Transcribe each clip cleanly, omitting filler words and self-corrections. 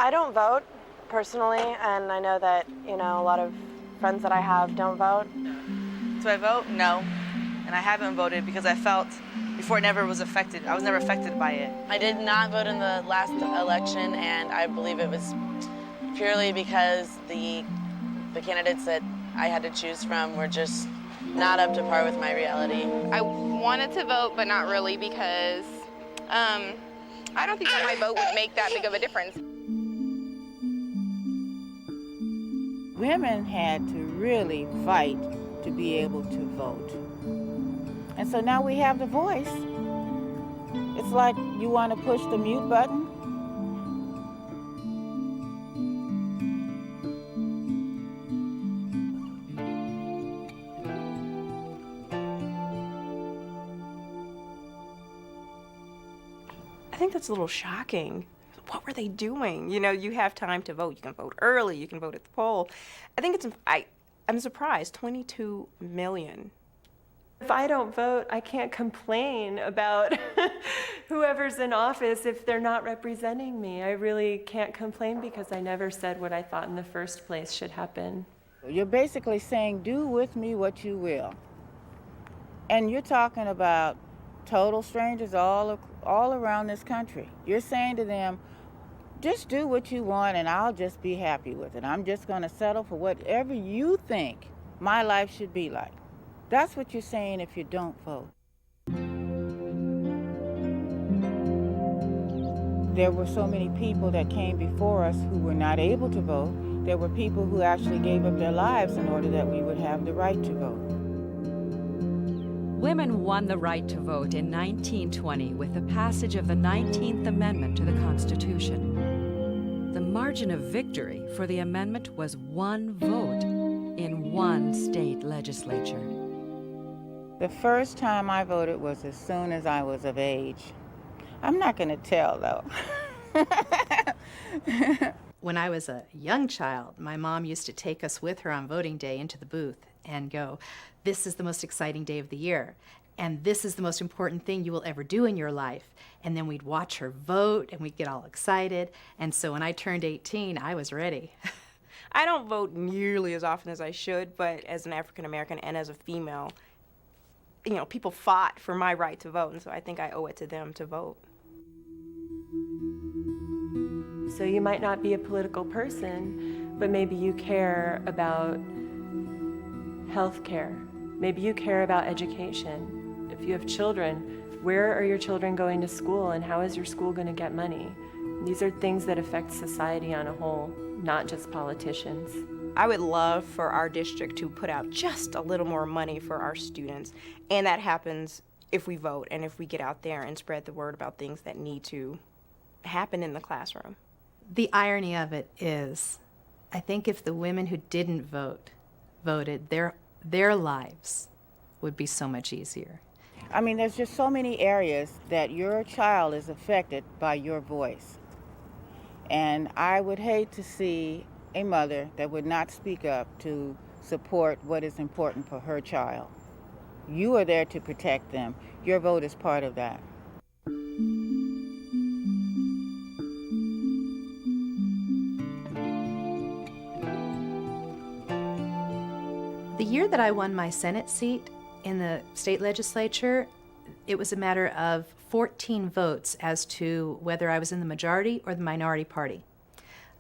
I don't vote personally, and I know that, a lot of friends that I have don't vote. Do I vote? No. And I haven't voted because I felt before it never was affected. I was never affected by it. I did not vote in the last election, and I believe it was purely because the candidates that I had to choose from were just not up to par with my reality. I wanted to vote, but not really, because I don't think that my vote would make that big of a difference. Women had to really fight to be able to vote. And so now we have the voice. It's like you want to push the mute button. I think that's a little shocking. What were they doing? You have time to vote. You can vote early. You can vote at the poll. I think I'm surprised. 22 million. If I don't vote, I can't complain about whoever's in office if they're not representing me. I really can't complain because I never said what I thought in the first place should happen. You're basically saying, do with me what you will. And you're talking about total strangers all around this country. You're saying to them, just do what you want and I'll just be happy with it. I'm just going to settle for whatever you think my life should be like. That's what you're saying if you don't vote. There were so many people that came before us who were not able to vote. There were people who actually gave up their lives in order that we would have the right to vote. Women won the right to vote in 1920 with the passage of the 19th Amendment to the Constitution. The margin of victory for the amendment was 1 vote in 1 state legislature. The first time I voted was as soon as I was of age. I'm not going to tell, though. When I was a young child, my mom used to take us with her on voting day into the booth and go, this is the most exciting day of the year, and this is the most important thing you will ever do in your life. And then we'd watch her vote, and we'd get all excited. And so when I turned 18, I was ready. I don't vote nearly as often as I should, but as an African American and as a female, people fought for my right to vote, and so I think I owe it to them to vote. So you might not be a political person, but maybe you care about health care. Maybe you care about education. If you have children, where are your children going to school and how is your school going to get money? These are things that affect society on a whole, not just politicians. I would love for our district to put out just a little more money for our students, and that happens if we vote and if we get out there and spread the word about things that need to happen in the classroom. The irony of it is, I think if the women who didn't voted, their lives would be so much easier. I mean, there's just so many areas that your child is affected by your voice. And I would hate to see a mother that would not speak up to support what is important for her child. You are there to protect them. Your vote is part of that. The year that I won my Senate seat in the state legislature, it was a matter of 14 votes as to whether I was in the majority or the minority party.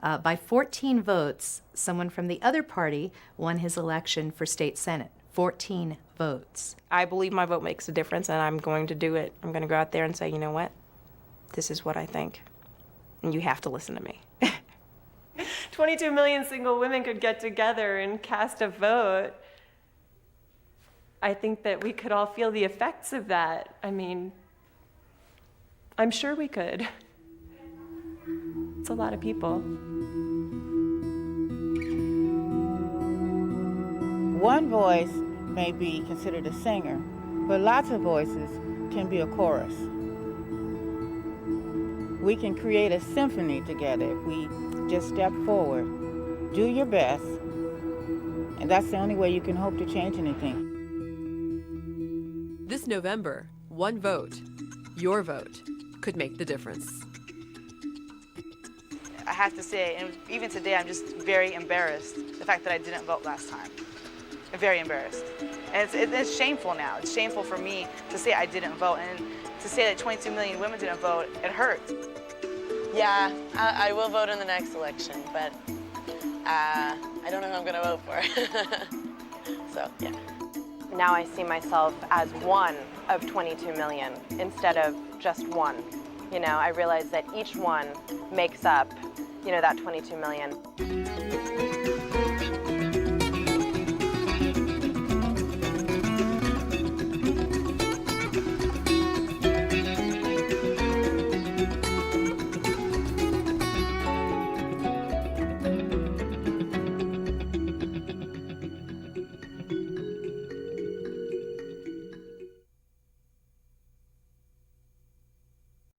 By 14 votes, someone from the other party won his election for state senate. 14 votes. I believe my vote makes a difference, and I'm going to do it. I'm going to go out there and say, you know what? This is what I think, and you have to listen to me. 22 million single women could get together and cast a vote. I think that we could all feel the effects of that. I mean, I'm sure we could. It's a lot of people. One voice may be considered a singer, but lots of voices can be a chorus. We can create a symphony together if we just step forward, do your best, and that's the only way you can hope to change anything. This November, one vote, your vote, could make the difference. I have to say, and even today, I'm just very embarrassed, the fact that I didn't vote last time. I'm very embarrassed. And it's shameful now. It's shameful for me to say I didn't vote, and to say that 22 million women didn't vote, it hurts. Yeah, I will vote in the next election, but I don't know who I'm going to vote for. So, yeah. Now I see myself as one of 22 million instead of just one. You know, I realize that each one makes up, you know, that 22 million.